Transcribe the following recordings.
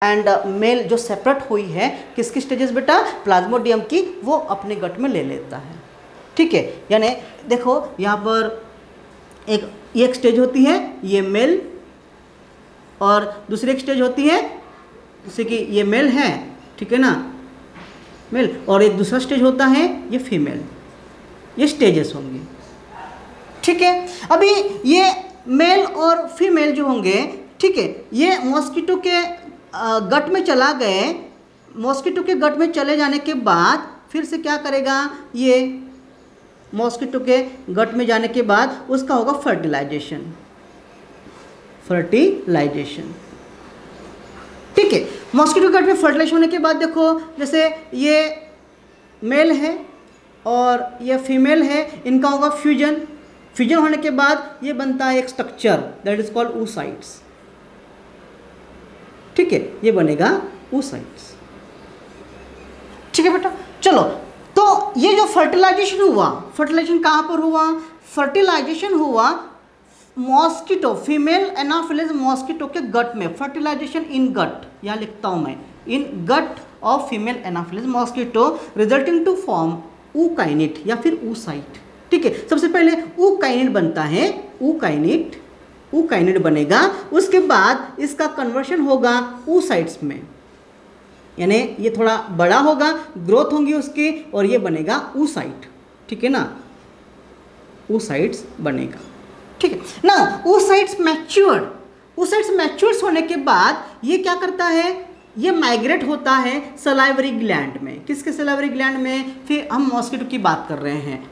And mail जो separate हुई है किसकी स्टेजेस बेटा, प्लाज्मोडियम की, वो अपने गट में ले लेता है। ठीक है, यानी देखो यहाँ पर एक स्टेज होती है ये मेल, और दूसरी एक स्टेज होती है जैसे कि ये मेल है, ठीक है ना, मेल, और एक दूसरा स्टेज होता है ये फीमेल। ये स्टेजेस होंगे। ठीक है, अभी ये मेल और फीमेल जो होंगे, ठीक है, ये मॉस्किटो के गट में चला गए। मॉस्किटो के गट में चले जाने के बाद फिर से क्या करेगा, ये मॉस्किटो के गट में जाने के बाद उसका होगा फर्टिलाइजेशन। फर्टिलाइजेशन, ठीक है, मॉस्किटो गट में फर्टिलाइजेशन होने के बाद देखो जैसे ये मेल है और ये फीमेल है, इनका होगा फ्यूजन। फ्यूजन होने के बाद ये बनता है एक structure that is called oocytes। ठीक है, ये बनेगा oocytes। ठीक है बेटा, चलो, तो ये जो फर्टिलाइजेशन हुआ, फर्टिलाइजेशन कहाँ पर हुआ, फर्टिलाइजेशन हुआ मॉस्किटो, फीमेल एनाफिलिस मॉस्किटो के गट में। फर्टिलाइजेशन इन गट, यहाँ लिखता हूँ मैं, in gut of female Anopheles mosquito resulting to form ookinete या फिर oocyte। ठीक है, सबसे पहले ookinete बनता है, ookinete बनेगा, उसके बाद इसका कन्वर्शन होगा oocytes में, यानी ये थोड़ा बड़ा होगा, ग्रोथ होंगी उसकी, और ये बनेगा oocyte। ठीक है ना, oocytes बनेगा। ठीक है ना, oocytes मैच्योर्ड होने के बाद ये क्या करता है, ये माइग्रेट होता है सलाइवरी ग्लैंड में। किसके सलाइवरी ग्लैंड में, फिर हम मॉस्किटो की बात कर रहे हैं,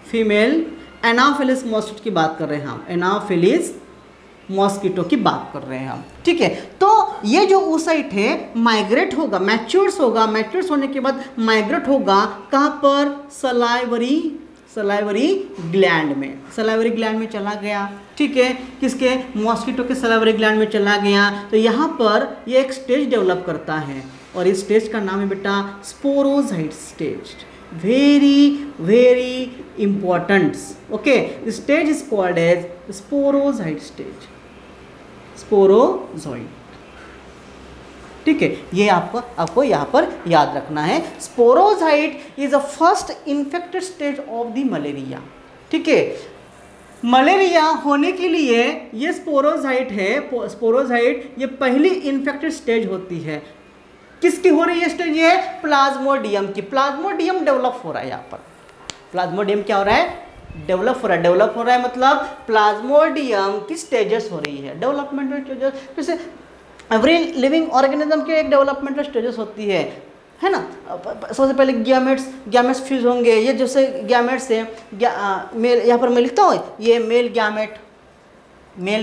फीमेल एनाफिलिस मॉस्किटो की बात कर रहे हैं हम, एनाफिलिस मॉस्किटो की बात कर रहे हैं हम। ठीक है, तो ये जो oocyte है माइग्रेट होगा, मैच्योर्स होने के बाद माइग्रेट होगा कहाँ पर, सलाइवरी ग्लैंड में चला गया। ठीक है, किसके, मॉस्किटो के सलाइवरी ग्लैंड में चला गया। तो यहाँ पर ये एक स्टेज डेवलप करता है और इस स्टेज का नाम है बेटा sporozoite stage. Very important. Okay, stage is called as sporozoite stage, sporozoite. ठीक है, ये आपको यहाँ पर याद रखना है। Sporozoite is the first infected stage of the malaria. ठीक है, मलेरिया होने के लिए ये स्पोरोजाइट ये पहली इन्फेक्टेड स्टेज होती है। किसकी हो रही है स्टेज, ये प्लाज्मोडियम की। प्लाज्मोडियम डेवलप हो रहा है यहाँ पर। प्लाज्मोडियम क्या हो रहा है, डेवलप हो रहा है, मतलब प्लाज्मोडियम की स्टेजेस हो रही है, डेवलपमेंटल स्टेजेस। जैसे एवरी लिविंग ऑर्गेनिज्म के एक डेवलपमेंटल स्टेजेस होती है ना। सबसे पहले गैमेट्स फ्यूज होंगे। ये जैसे गैमेट्स है, मेल, यहाँ पर मैं लिखता हूँ, ये मेल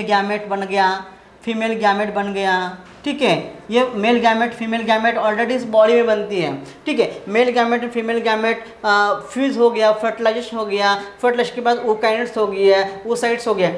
गैमेट बन गया, फीमेल गैमेट बन गया। ठीक है, ये male gamete female gamete already इस बॉडी में बनती है। ठीक है, मेल गैमेट और फीमेल गैमेट फ्यूज हो गया, फर्टिलाइजेशन हो गया, फर्टिलाइजेशन के बाद ookinete हो गया, oocytes हो गया।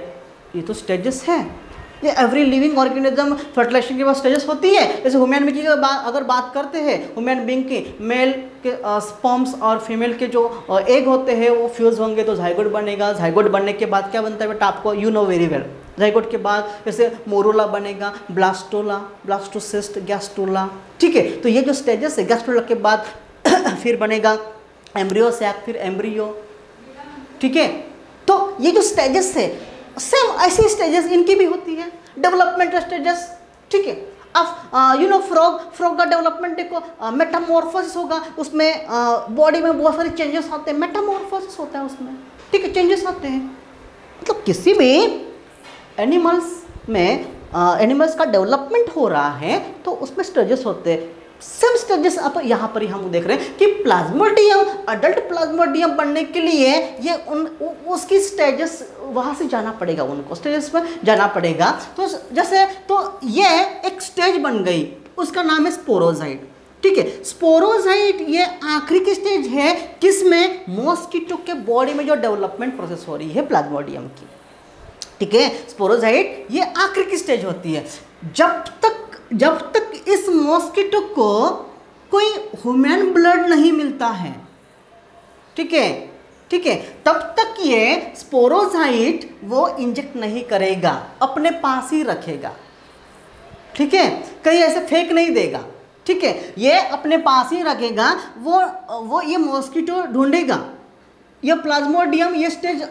ये तो स्टेजेस है। ये एवरी लिविंग ऑर्गेनिज्म फर्टिलाइजेशन के बाद स्टेजेस होती है। जैसे ह्यूमन बीइंग की अगर बात करते हैं, ह्यूमन बीइंग की मेल के स्पर्म्स और फीमेल के जो एग होते हैं वो फ्यूज होंगे तो जाइगोट बनेगा। जाइगोट बनने के बाद क्या बनता है बेटा, आपको you know very well. Zygote के बाद जैसे मोरूला बनेगा, ब्लास्टोसिस्ट, गैस्ट्रोला। ठीक है, तो ये जो स्टेजेस है, गैस्ट्रोला के बाद फिर बनेगा एम्ब्रियो सैक, फिर एम्ब्रियो। ठीक है, तो ये जो स्टेजेस है सेम ऐसी स्टेजेस इनकी भी होती है, डेवलपमेंटल स्टेजेस। ठीक है, अब यू नो फ्रॉग का डेवलपमेंट देखो, मेटामॉर्फोसिस होगा, उसमें बॉडी में बहुत सारे चेंजेस आते हैं, मेटामॉर्फोसिस होता है उसमें। ठीक है, चेंजेस आते हैं, मतलब किसी भी एनिमल्स में एनिमल्स का डेवलपमेंट हो रहा है तो उसमें स्टेजेस होते हैं। सेम स्टेजेस अब यहाँ पर ही हम देख रहे हैं कि प्लाज्मोडियम, अडल्ट प्लाज्मोडियम बनने के लिए ये उसकी स्टेजेस वहाँ से जाना पड़ेगा, उनको स्टेजेस पर जाना पड़ेगा। तो जैसे तो ये एक स्टेज बन गई, उसका नाम है स्पोरोजाइट। ठीक है, स्पोरोजाइट ये आखिरी की स्टेज है किसमें, मॉस्किटो के बॉडी में जो डेवलपमेंट प्रोसेस हो रही है प्लाज्मोडियम की। ठीक है, स्पोरोजाइट ये आखिरी की स्टेज होती है। जब तक इस मॉस्किटो को कोई ह्यूमन ब्लड नहीं मिलता है, ठीक है, तब तक ये स्पोरोजाइट वो इंजेक्ट नहीं करेगा, अपने पास ही रखेगा। ठीक है, कहीं ऐसे फेंक नहीं देगा, ठीक है, ये अपने पास ही रखेगा, वो ये मॉस्किटो ढूंढेगा, ये प्लाज्मोडियम ये स्टेज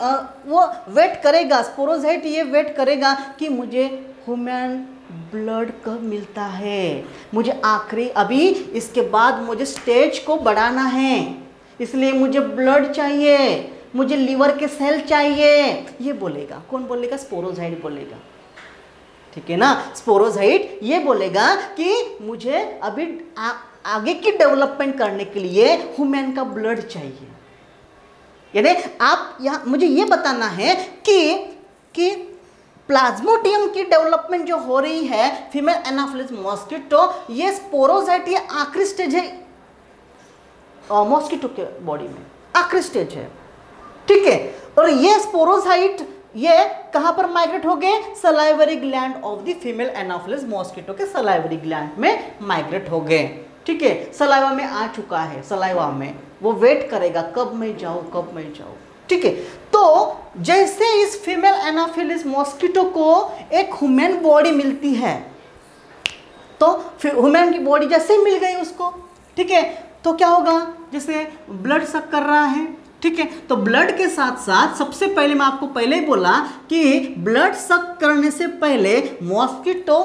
वो वेट करेगा, स्पोरोजाइट ये वेट करेगा कि मुझे ह्यूमन ब्लड कब मिलता है, मुझे आखिरी अभी इसके बाद मुझे स्टेज को बढ़ाना है, इसलिए मुझे ब्लड चाहिए, मुझे लीवर के सेल चाहिए, ये बोलेगा। कौन बोलेगा? स्पोरोजाइट बोलेगा, ठीक है ना। स्पोरोजाइट ये बोलेगा कि मुझे अभी आगे की डेवलपमेंट करने के लिए ह्यूमन का ब्लड चाहिए। यानी आप यहाँ मुझे ये बताना है कि प्लाज्मोडियम की डेवलपमेंट जो हो रही है फीमेल एनाफिलिस मॉस्किटो, ये स्पोरोजाइट ये आखिरी स्टेज है मॉस्किटो के बॉडी में, आखिरी स्टेज है, ठीक है। और ये स्पोरोजाइट ये कहां पर माइग्रेट हो गए? Salivary gland of the female Anopheles mosquito के सलाइवरी ग्लैंड में माइग्रेट हो गए, ठीक है। सलाइवा में आ चुका है, सलाइवा में वो वेट करेगा कब मैं जाऊं, कब मैं जाऊं, ठीक है। तो जैसे इस फीमेल एनाफिलिस मॉस्किटो को एक ह्यूमन बॉडी मिलती है, तो ह्यूमन की बॉडी जैसे मिल गई उसको, ठीक है, तो क्या होगा? जैसे ब्लड सक कर रहा है, ठीक है, तो ब्लड के साथ साथ सबसे पहले मैं आपको पहले ही बोला कि ब्लड सक करने से पहले मॉस्किटो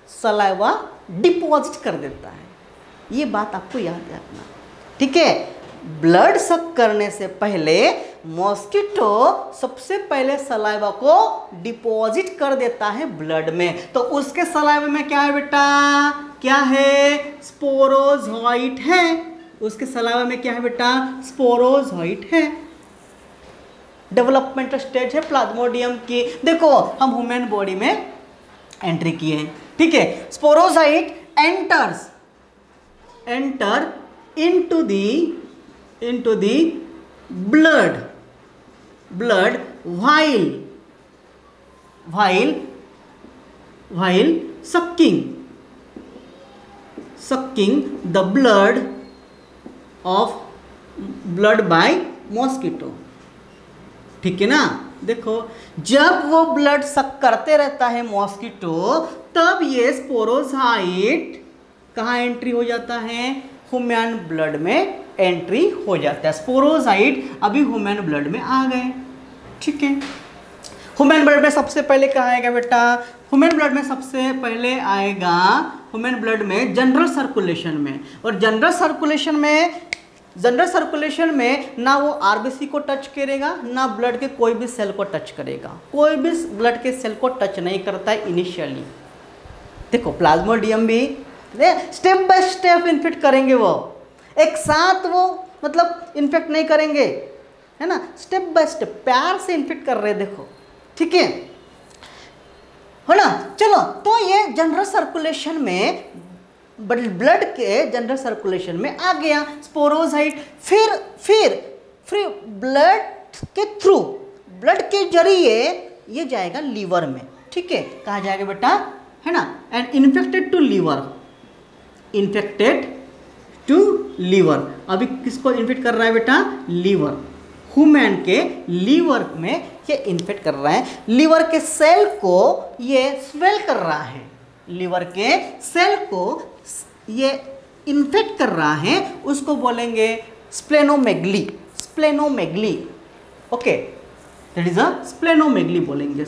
सलाइवा डिपॉजिट कर देता है, ये बात आपको याद रखना, ठीक है। ब्लड सक करने से पहले मॉस्किटो सबसे पहले सलाइवा को डिपॉजिट कर देता है ब्लड में। तो उसके सलाइवा में क्या है बेटा? क्या है? स्पोरोजोइट है। उसके सलाइवा में क्या है बेटा? स्पोरोजोइट है। डेवलपमेंट स्टेज है प्लाज्मोडियम की। देखो हम ह्यूमन बॉडी में एंट्री किए हैं, ठीक है। Sporozoite enter into the blood while sucking the blood by mosquito, ठीक है ना। देखो जब वो ब्लड सक करते रहता है मॉस्किटो, तब ये स्पोरोजाइट कहाँ एंट्री हो जाता है? ह्यूमन ब्लड में एंट्री हो जाता है। स्पोरोजाइट अभी ह्यूमन ब्लड में आ गए, ठीक है। ह्यूमन ब्लड में सबसे पहले कहाँ आएगा बेटा? ह्यूमन ब्लड में सबसे पहले आएगा ह्यूमन ब्लड में जनरल सर्कुलेशन में। और जनरल सर्कुलेशन में ना वो आरबीसी को टच करेगा, ना ब्लड के कोई भी सेल को टच करेगा। कोई भी ब्लड के सेल को टच नहीं करता है इनिशियली। देखो प्लाज्मोडियम भी स्टेप बाय स्टेप इन्फेक्ट करेंगे, वो एक साथ वो मतलब इन्फेक्ट नहीं करेंगे, है ना, स्टेप बाय स्टेप प्यार से इन्फेक्ट कर रहे हैं, देखो, ठीक है ना। चलो तो ये जनरल सर्कुलेशन में, ब्लड के जनरल सर्कुलेशन में आ गया स्पोरोजाइट। फिर ब्लड के थ्रू, ब्लड के जरिए ये जाएगा लीवर में, ठीक है। कहाँ जाएगा बेटा? है ना, एंड इन्फेक्टेड टू लीवर। अभी किसको इन्फेक्ट कर रहा है बेटा? लीवर। ह्यूमन के लीवर में ये इन्फेक्ट कर रहा है। लीवर के सेल को ये स्वेल कर रहा है, लीवर के सेल को ये इन्फेक्ट कर रहा है, उसको बोलेंगे स्प्लेनोमेगली। ओके, दैट इज अ स्प्लेनोमेगली बोलेंगे,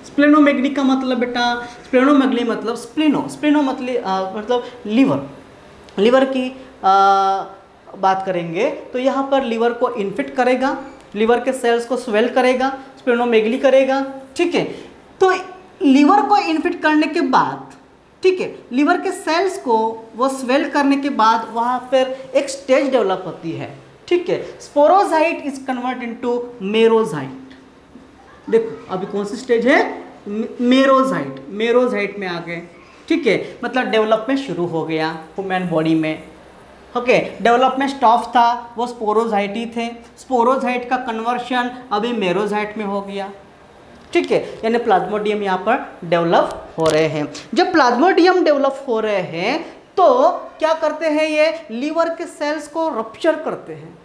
स्प्लेनोमेगली का मतलब बेटा, स्प्लेनोमेगली मतलब स्प्लेनो मतलब लीवर की बात करेंगे तो यहाँ पर लीवर को इन्फेक्ट करेगा, लीवर के सेल्स को स्वेल करेगा, स्प्लेनोमेगली करेगा, ठीक है। तो लीवर को इन्फेक्ट करने के बाद, ठीक है, लीवर के सेल्स को वो स्वेल करने के बाद वहाँ पर एक स्टेज डेवलप होती है, ठीक है। Sporozoite is convert into merozoite. देखो अभी कौन सी स्टेज है? मेरोजाइट में आ गए, ठीक है। मतलब डेवलपमेंट शुरू हो गया ह्यूमन बॉडी में, ओके। डेवलपमेंट स्टॉप था, वो स्पोरोजाइट ही थे। स्पोरोजाइट का कन्वर्शन अभी मेरोजाइट में हो गया, ठीक है। यानी प्लाज्मोडियम यहाँ पर डेवलप हो रहे हैं। जब प्लाज्मोडियम डेवलप हो रहे हैं तो क्या करते हैं? ये लीवर के सेल्स को रप्चर करते हैं।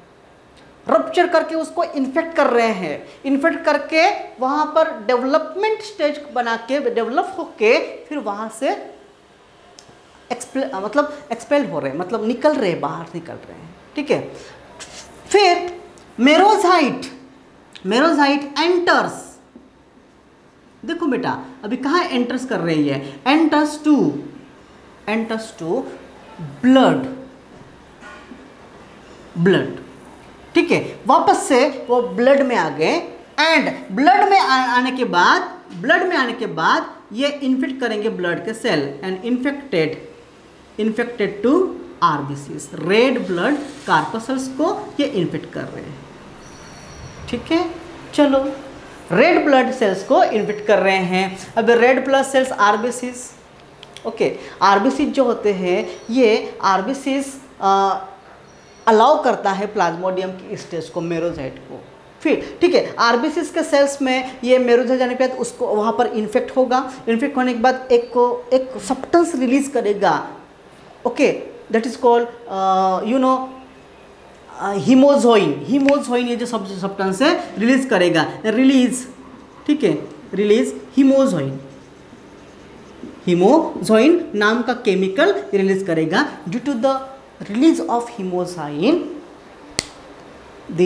रप्चर करके उसको इन्फेक्ट कर रहे हैं, इन्फेक्ट करके वहाँ पर डेवलपमेंट स्टेज बना के डेवलप होके फिर वहाँ से एक्सपेल हो रहे हैं, मतलब निकल रहे हैं, बाहर निकल रहे हैं, ठीक है। फिर मेरोजाइट एंटर्स, देखो बेटा अभी कहाँ एंटर्स कर रही है, एंटर्स टू ब्लड, ठीक है, वापस से वो ब्लड में आ गए एंड ब्लड में आने के बाद ये इन्फेक्ट करेंगे ब्लड के cell and infected to RBCs, red blood corpuscles को ये इन्फेक्ट कर रहे हैं, ठीक है। चलो रेड ब्लड सेल्स को इन्फेक्ट कर रहे हैं। अब red blood cells RBCs, okay, RBCs जो होते हैं ये आरबीसीज अलाउ करता है प्लाज्मोडियम की स्टेज को, मेरोजाइट को, फिर ठीक है आरबीसीज के सेल्स में ये मेरोजाइट जाने के बाद उसको वहाँ पर इन्फेक्ट होगा, इन्फेक्ट होने के बाद एक सब्सटेंस रिलीज करेगा, okay, that is called hemozoin, ये जो सब्सटेंस है रिलीज करेगा, ठीक है, हीमोजोइन नाम का केमिकल रिलीज करेगा। Due to the release of hemozoin the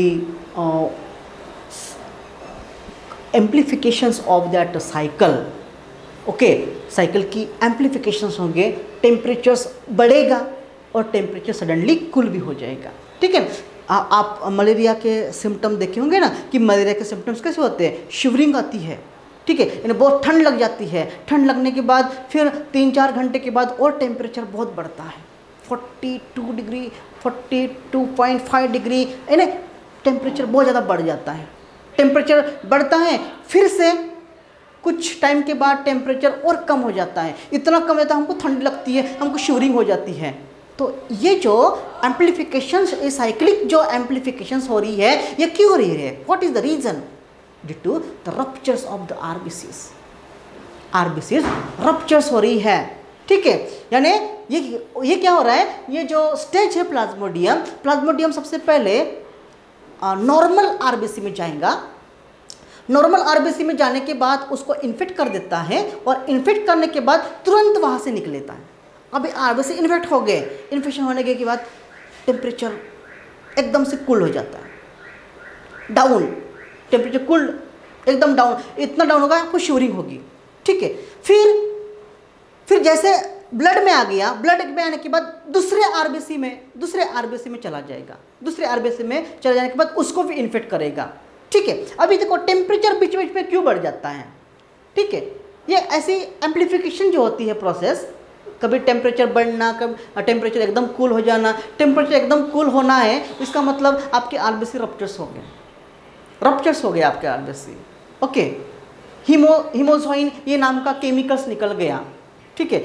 amplifications of that cycle, okay, cycle की एम्प्लीफिकेशंस होंगे, टेम्परेचर्स बढ़ेगा और टेम्परेचर सडनली कूल भी हो जाएगा, ठीक है। आप मलेरिया के सिम्टम देखे होंगे ना कि मलेरिया के सिम्टम्स कैसे होते हैं, शिवरिंग आती है, ठीक है, यानी बहुत ठंड लग जाती है, ठंड लगने के बाद फिर 3-4 घंटे के बाद और टेम्परेचर बहुत बढ़ता है, 42 डिग्री 42.5 डिग्री, यानी टेम्परेचर बहुत ज़्यादा बढ़ जाता है, टेम्परेचर बढ़ता है, फिर से कुछ टाइम के बाद टेम्परेचर और कम हो जाता है, इतना कम होता है हमको ठंड लगती है, हमको शिवरिंग हो जाती है। तो ये जो एम्प्लीफिकेशंस, ये साइक्लिक जो एम्प्लीफिकेशंस हो रही है, ये क्यों हो रही है, what is the reason, due to the ruptures of the RBCs ruptures हो रही है, ठीक है। यानी ये क्या हो रहा है, ये जो स्टेज है प्लाज्मोडियम सबसे पहले नॉर्मल आरबीसी में जाएगा, नॉर्मल आरबीसी में जाने के बाद उसको इन्फेक्ट कर देता है और इन्फेक्ट करने के बाद तुरंत वहाँ से निकल लेता है। अभी आरबीसी इन्फेक्ट हो गए, इन्फेक्शन होने के बाद टेम्परेचर एकदम से कूल हो जाता है, डाउन, टेम्परेचर कूल एकदम डाउन, इतना डाउन होगा आपको शिवरिंग होगी, ठीक है। फिर जैसे ब्लड में आ गया, ब्लड में आने के बाद दूसरे आरबीसी में चला जाएगा, दूसरे आरबीसी में चले जाने के बाद उसको भी इन्फेक्ट करेगा, ठीक है। अभी देखो टेम्परेचर बीच बीच में क्यों बढ़ जाता है, ठीक है, ये ऐसी एम्प्लीफिकेशन जो होती है प्रोसेस, कभी टेम्परेचर बढ़ना, कभी टेम्परेचर एकदम कूल हो जाना। टेम्परेचर एकदम कूल होना है इसका मतलब आपके आरबीसी रप्चर्स हो गए आपके आरबीसी, ओके। हीमोजोइन ये नाम का केमिकल्स निकल गया, ठीक है,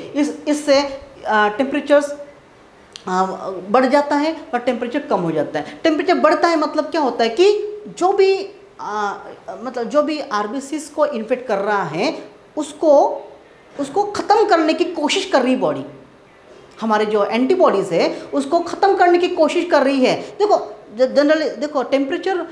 इससे टेम्परेचर्स बढ़ जाता है और टेम्परेचर कम हो जाता है। टेम्परेचर बढ़ता है मतलब क्या होता है कि जो भी आरबीसीज को इन्फेक्ट कर रहा है उसको ख़त्म करने की कोशिश कर रही बॉडी, हमारे जो एंटीबॉडीज़ है उसको ख़त्म करने की कोशिश कर रही है। देखो जनरली देखो टेम्परेचर,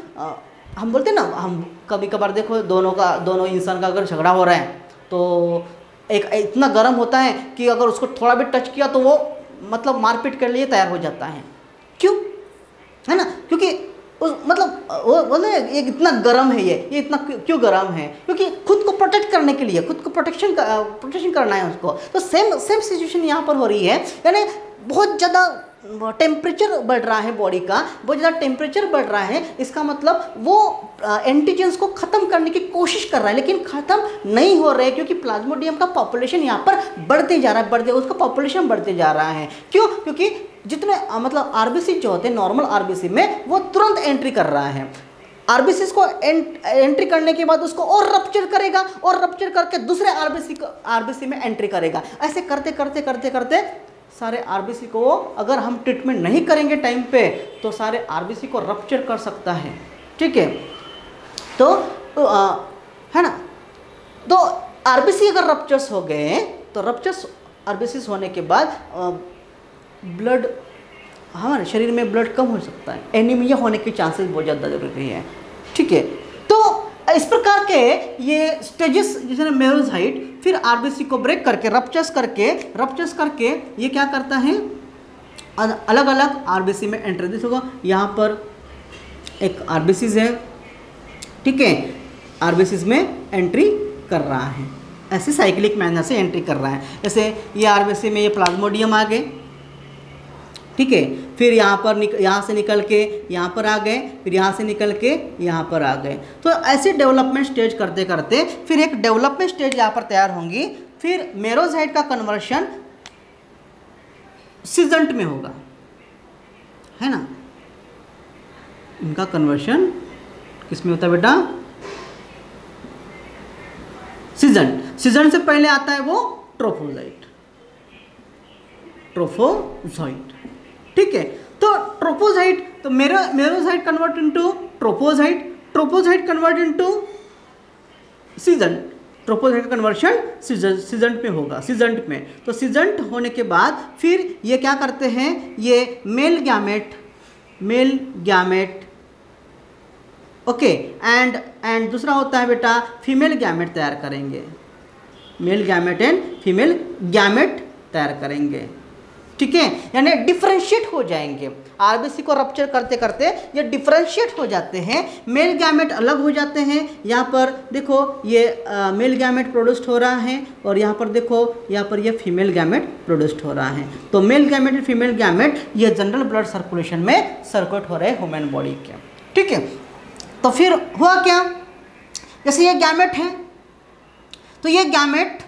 हम बोलते हैं ना, हम कभी कभार देखो दोनों इंसान का अगर झगड़ा हो रहा है तो एक इतना गर्म होता है कि अगर उसको थोड़ा भी टच किया तो वो मतलब मारपीट के लिए तैयार हो जाता है, क्यों, है ना, क्योंकि वो बोले ये इतना गर्म है, ये इतना क्यों गर्म है, क्योंकि खुद को प्रोटेक्ट करने के लिए, खुद को प्रोटेक्शन करना है उसको। तो सेम सिचुएशन यहाँ पर हो रही है, यानी बहुत ज़्यादा टेम्परेचर बढ़ रहा है बॉडी का, बहुत ज़्यादा टेम्परेचर बढ़ रहा है, इसका मतलब वो एंटीजेंस को ख़त्म करने की कोशिश कर रहा है, लेकिन ख़त्म नहीं हो रहे क्योंकि प्लाज्मोडियम का पॉपुलेशन यहाँ पर बढ़ते जा रहा है, उसका पॉपुलेशन बढ़ते जा रहा है। क्यों, क्योंकि जितने मतलब आरबीसी जो होते हैं नॉर्मल आरबीसी में वो तुरंत एंट्री कर रहा है, आरबीसी को एंट्री करने के बाद उसको और रप्चर करेगा और रप्चर करके दूसरे आरबीसी में एंट्री करेगा। ऐसे करते करते करते करते सारे आरबीसी को, अगर हम ट्रीटमेंट नहीं करेंगे टाइम पे तो सारे आरबीसी को रप्चर कर सकता है, ठीक है। तो है ना, तो आरबीसी अगर रप्चर्स हो गए तो रप्चर्स आरबीसी होने के बाद ब्लड हमारे शरीर में ब्लड कम हो सकता है, एनीमिया होने के चांसेस बहुत ज़्यादा जरूरी है। ठीक है, तो इस प्रकार के ये स्टेजेस जैसे मेरोसाइट फिर आरबीसी को ब्रेक करके रप्चर्स करके ये क्या करता है, अलग अलग आरबीसी में एंट्री दिस होगा। यहाँ पर एक आरबीसीज है, ठीक है, आरबीसीज में एंट्री कर रहा है, ऐसे साइक्लिक मैनर से एंट्री कर रहा है। जैसे ये आरबीसी में ये प्लाज्मोडियम आ गए, ठीक है, फिर यहाँ से निकल के यहाँ पर आ गए, फिर यहाँ से निकल के यहाँ पर आ गए। तो ऐसे डेवलपमेंट स्टेज करते करते फिर एक डेवलपमेंट स्टेज यहाँ पर तैयार होंगी। फिर मेरोसाइट का कन्वर्शन सीजेंट में होगा, है ना, इनका कन्वर्शन किस में होता है बेटा, सीजेंट। सीजेंट से पहले आता है वो ट्रोफोजाइट, ठीक है। तो ट्रोपोजाइट, तो मेरोसाइट कन्वर्ट इनटू ट्रोपोजाइट कन्वर्ट इनटू सीजेंट, ट्रोपोजाइट का कन्वर्शन सीजेंट में होगा, सीजेंट में। तो सीजेंट होने के बाद फिर ये क्या करते हैं, ये मेल गैमेट ओके, एंड दूसरा होता है बेटा फीमेल गैमेट तैयार करेंगे, male gamete and female gamete तैयार करेंगे, ठीक है, यानी डिफरेंशिएट हो जाएंगे। आरबीसी को रप्चर करते करते ये डिफरेंशिएट हो जाते हैं, मेल गैमेट अलग हो जाते हैं। यहाँ पर देखो ये मेल गैमेट प्रोड्यूस्ड हो रहा है और यहाँ पर देखो यहाँ पर ये फीमेल गैमेट प्रोड्यूस्ड हो रहा है। तो मेल गैमेट और फीमेल गैमेट ये जनरल ब्लड सर्कुलेशन में सर्कुलेट हो रहे हैं ह्यूमन बॉडी के, ठीक है। तो फिर हुआ क्या, जैसे ये गैमेट है तो ये गैमेट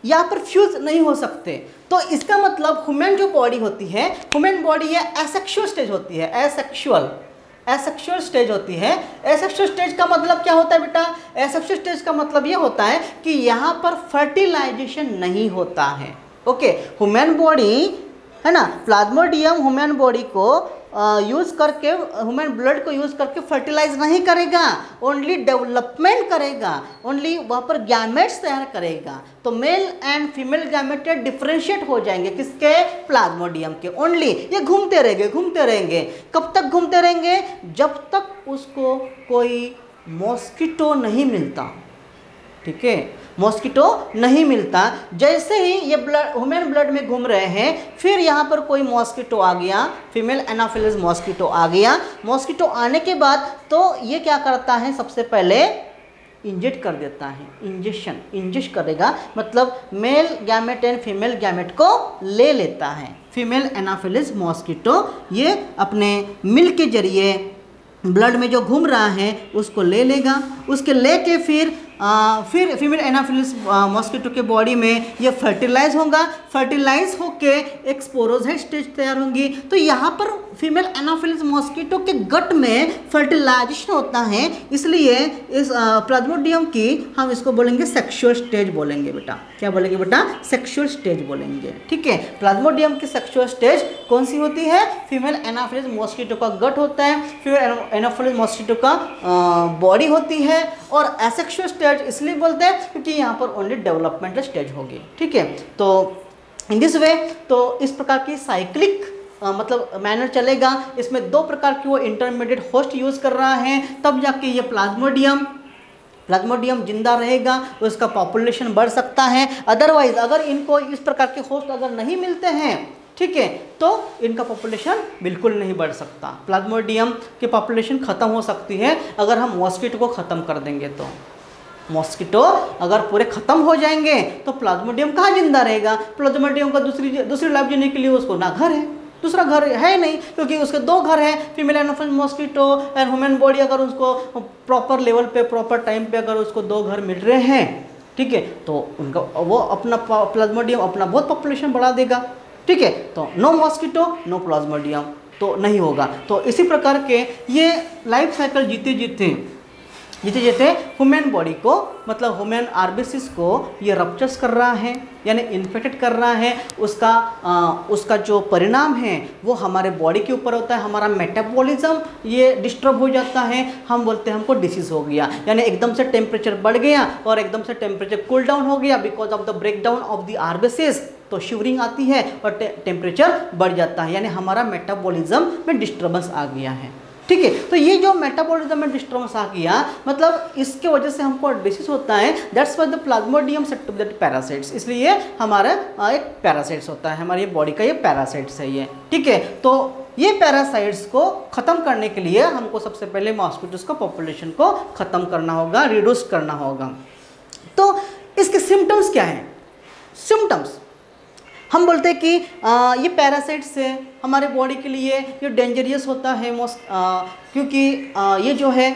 यहाँ पर फ्यूज नहीं हो सकते, तो इसका मतलब ह्यूमन जो बॉडी होती है, ह्यूमन बॉडी ये एसेक्सुअल स्टेज होती है, एसेक्सुअल स्टेज होती है। एसेक्सुअल स्टेज का मतलब क्या होता है बेटा, एसेक्सुअल स्टेज का मतलब ये होता है कि यहाँ पर फर्टिलाइजेशन नहीं होता है, ओके। ह्यूमन बॉडी है ना, प्लाज्मोडियम ह्यूमन बॉडी को यूज़ करके, ह्यूमन ब्लड को यूज़ करके फर्टिलाइज नहीं करेगा, ओनली डेवलपमेंट करेगा, ओनली वहाँ पर गैमेट्स तैयार करेगा। तो male and female gamete differentiate हो जाएंगे किसके, प्लाज्मोडियम के, ओनली। ये घूमते रहेंगे, कब तक घूमते रहेंगे, जब तक उसको कोई मॉस्किटो नहीं मिलता, ठीक है, मॉस्किटो नहीं मिलता। जैसे ही ये ह्यूमन ब्लड में घूम रहे हैं, फिर यहाँ पर कोई मॉस्किटो आ गया, फीमेल एनाफिलिस मॉस्किटो आ गया। मॉस्किटो आने के बाद तो ये क्या करता है, सबसे पहले इंजेक्ट कर देता है, इंजेक्ट करेगा, मतलब male gamete and female gamete को ले लेता है। फीमेल एनाफिलिस मॉस्किटो ये अपने मिल्क के जरिए ब्लड में जो घूम रहा है उसको ले लेगा, उसके लेके फिर फीमेल एनाफिलिस मॉस्किटो के बॉडी में ये फर्टिलाइज होगा, फर्टिलाइज होके एक स्पोरोजाइट स्टेज तैयार होंगी। तो यहाँ पर फीमेल एनाफिलिस मॉस्किटो के गट में फर्टिलाइजेशन होता है, इसलिए इस प्लाज्मोडियम की हम इसको बोलेंगे सेक्सुअल स्टेज बोलेंगे बेटा। क्या बोलेंगे बेटा, सेक्सुअल स्टेज बोलेंगे, ठीक है। प्लाज्मोडियम की सेक्सुअल स्टेज कौन सी होती है, फीमेल एनाफिलिस मॉस्किटो का गट होता है, फीमेल एनाफिलिस मॉस्किटो का बॉडी होती है। और एसेक्सुअल स्टेज इसलिए बोलते हैं क्योंकि यहाँ पर ओनली डेवलपमेंटल स्टेज होगी, ठीक है। तो इन दिस वे, तो इस प्रकार की साइक्लिक मतलब मैनर चलेगा। इसमें दो प्रकार की वो इंटरमीडिएट होस्ट यूज़ कर रहा है, तब जाके ये प्लाज्मोडियम जिंदा रहेगा, उसका पॉपुलेशन बढ़ सकता है। अदरवाइज अगर इनको इस प्रकार के होस्ट अगर नहीं मिलते हैं, ठीक है, तो इनका पॉपुलेशन बिल्कुल नहीं बढ़ सकता। प्लाज्मोडियम की पॉपुलेशन ख़त्म हो सकती है अगर हम मॉस्किटो को ख़त्म कर देंगे। तो मॉस्किटो अगर पूरे ख़त्म हो जाएंगे तो प्लाज्मोडियम कहाँ जिंदा रहेगा। प्लाज्मोडियम का दूसरी लाइफ जीने के लिए उसको ना घर है, दूसरा घर है नहीं, क्योंकि उसके दो घर हैं, female Anopheles mosquito and human body. अगर उसको प्रॉपर लेवल पे, प्रॉपर टाइम पे अगर उसको दो घर मिल रहे हैं, ठीक है, तो उनका वो अपना प्लाज्मोडियम अपना बहुत पॉपुलेशन बढ़ा देगा, ठीक है। तो नो मॉस्किटो नो प्लाज्मोडियम तो नहीं होगा। तो इसी प्रकार के ये लाइफ साइकिल जीते जीते ह्यूमन बॉडी को, मतलब ह्यूमन आरबीसीज को ये रप्चर्स कर रहा है, यानी इन्फेक्टेड कर रहा है। उसका जो परिणाम है वो हमारे बॉडी के ऊपर होता है। हमारा मेटाबॉलिज्म ये डिस्टर्ब हो जाता है, हम बोलते हैं हमको डिसीज़ हो गया, यानी एकदम से टेम्परेचर बढ़ गया और एकदम से टेम्परेचर कूल डाउन हो गया because of the break down of the RBCs. तो शिवरिंग आती है और टेम्परेचर बढ़ जाता है, यानी हमारा मेटाबॉलिज्म में डिस्टर्बेंस आ गया है। ठीक है, तो ये जो मेटाबॉलिज्म में डिस्टर्बेंस आ गया, मतलब इसके वजह से हमको डिसीज होता है। That's why the plasmodium said to be that parasites, इसलिए हमारा एक पैरासाइट्स होता है, हमारी बॉडी का ये पैरासाइट्स है ये। ठीक है, तो ये पैरासाइट्स को ख़त्म करने के लिए हमको सबसे पहले मॉस्किटोज का पॉपुलेशन को ख़त्म करना होगा, रिड्यूस करना होगा। तो इसके सिम्टम्स क्या हैं? सिम्टम्स हम बोलते हैं कि ये पैरासाइट्स है हमारे बॉडी के लिए ये डेंजरियस होता है क्योंकि ये जो है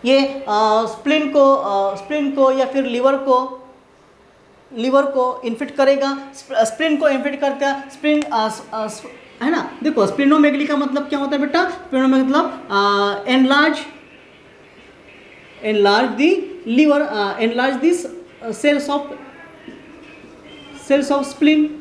ये स्प्लीन को या फिर लिवर को इन्फेक्ट करेगा। स्प्लीन को इन्फेक्ट करके स्प्लीन है ना, देखो स्प्लीनोमेगली का मतलब क्या होता है बेटा? स्प्लीनोमेगली मतलब enlarge the liver, enlarge this cells of spleen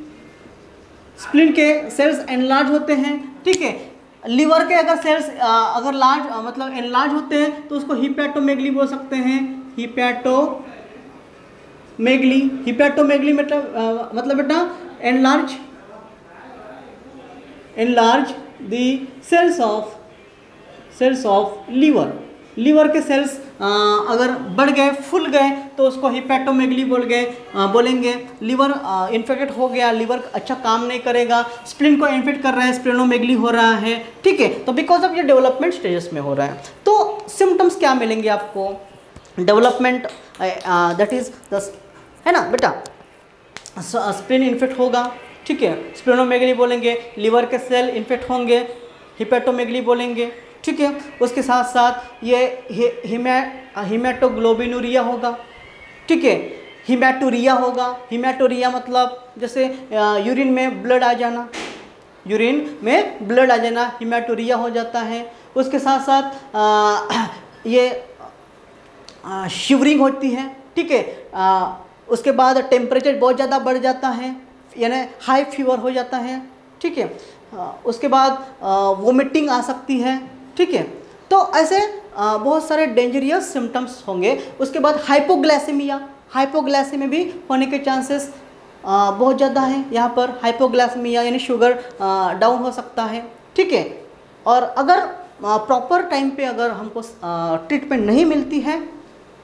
के सेल्स एनलार्ज होते हैं। ठीक है, लिवर के अगर सेल्स अगर लार्ज मतलब एनलार्ज होते हैं तो उसको हिपैटोमेगली बोल सकते हैं। हिपैटोमेगली मतलब बेटा enlarge the cells of liver के सेल्स अगर बढ़ गए, फूल गए तो उसको हिपैटोमेगली बोलेंगे। लिवर इन्फेक्टेड हो गया, लिवर अच्छा काम नहीं करेगा, स्प्लीन को इन्फेक्ट कर रहा है, स्प्लेनोमेगली हो रहा है। ठीक है, तो बिकॉज ऑफ ये डेवलपमेंट स्टेजेस में हो रहा है। तो सिम्टम्स क्या मिलेंगे आपको? डेवलपमेंट दैट इज है ना बेटा, स्प्लीन इन्फेक्ट होगा। ठीक है, स्प्लेनोमेगली बोलेंगे, लिवर के सेल इन्फेक्ट होंगे, हिपैटोमेगली बोलेंगे। ठीक है, उसके साथ साथ ये हिमैटोग्लोबिनुरिया होगा। ठीक है, हिमैटोरिया होगा। हिमैटोरिया मतलब जैसे यूरिन में ब्लड आ जाना, हिमैटोरिया हो जाता है। उसके साथ साथ ये शिवरिंग होती है। ठीक है, उसके बाद टेम्परेचर बहुत ज़्यादा बढ़ जाता है, यानी हाई फीवर हो जाता है। ठीक है, उसके बाद वोमिटिंग आ सकती है। ठीक है, तो ऐसे बहुत सारे डेंजरियस सिम्टम्स होंगे। उसके बाद हाइपोग्लाइसेमिया भी होने के चांसेस बहुत ज़्यादा हैं। यहाँ पर हाइपोग्लाइसेमिया यानी शुगर डाउन हो सकता है। ठीक है, और अगर प्रॉपर टाइम पे अगर हमको ट्रीटमेंट नहीं मिलती है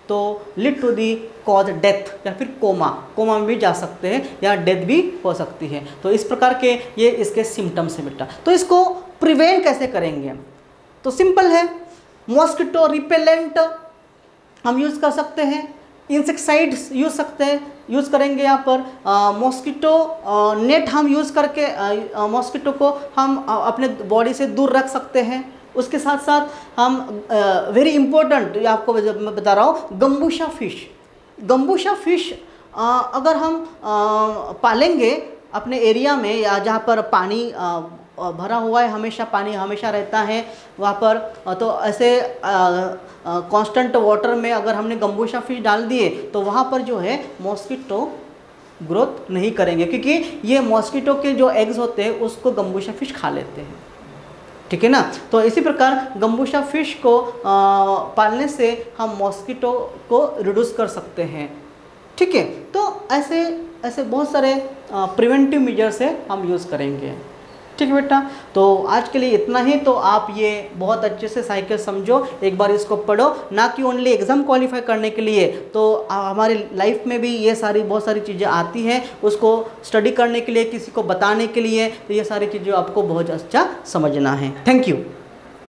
तो lead to the cause death या फिर कोमा में भी जा सकते हैं या डेथ भी हो सकती है। तो इस प्रकार के ये इसके सिम्टम्स हैं बेटा। तो इसको प्रिवेंट कैसे करेंगे? तो सिंपल है, मॉस्किटो रिपेलेंट हम यूज़ कर सकते हैं, इंसेक्टिसाइड्स यूज़ करेंगे। यहाँ पर मॉस्किटो नेट हम यूज़ करके मॉस्किटो को हम अपने बॉडी से दूर रख सकते हैं। उसके साथ साथ हम वेरी इंपॉर्टेंट आपको मैं बता रहा हूँ, गम्बूशा फिश अगर हम पालेंगे अपने एरिया में या जहाँ पर पानी भरा हुआ है, पानी हमेशा रहता है वहाँ पर, तो ऐसे कांस्टेंट वाटर में अगर हमने गम्बूशा फिश डाल दिए तो वहाँ पर जो है मॉस्किटो ग्रोथ नहीं करेंगे, क्योंकि ये मॉस्किटो के जो एग्स होते हैं उसको गम्बूशा फिश खा लेते हैं। ठीक है ना, तो इसी प्रकार गम्बूशा फिश को पालने से हम मॉस्किटो को रिड्यूस कर सकते हैं। ठीक है, तो ऐसे बहुत सारे प्रिवेंटिव मेजर से हम यूज़ करेंगे। ठीक है बेटा, तो आज के लिए इतना ही। तो आप ये बहुत अच्छे से साइकिल समझो, एक बार इसको पढ़ो, ना कि ओनली एग्ज़ाम क्वालिफाई करने के लिए। तो हमारे लाइफ में भी ये बहुत सारी चीज़ें आती हैं, उसको स्टडी करने के लिए, किसी को बताने के लिए, तो ये सारी चीज़ें आपको बहुत अच्छा समझना है। Thank you.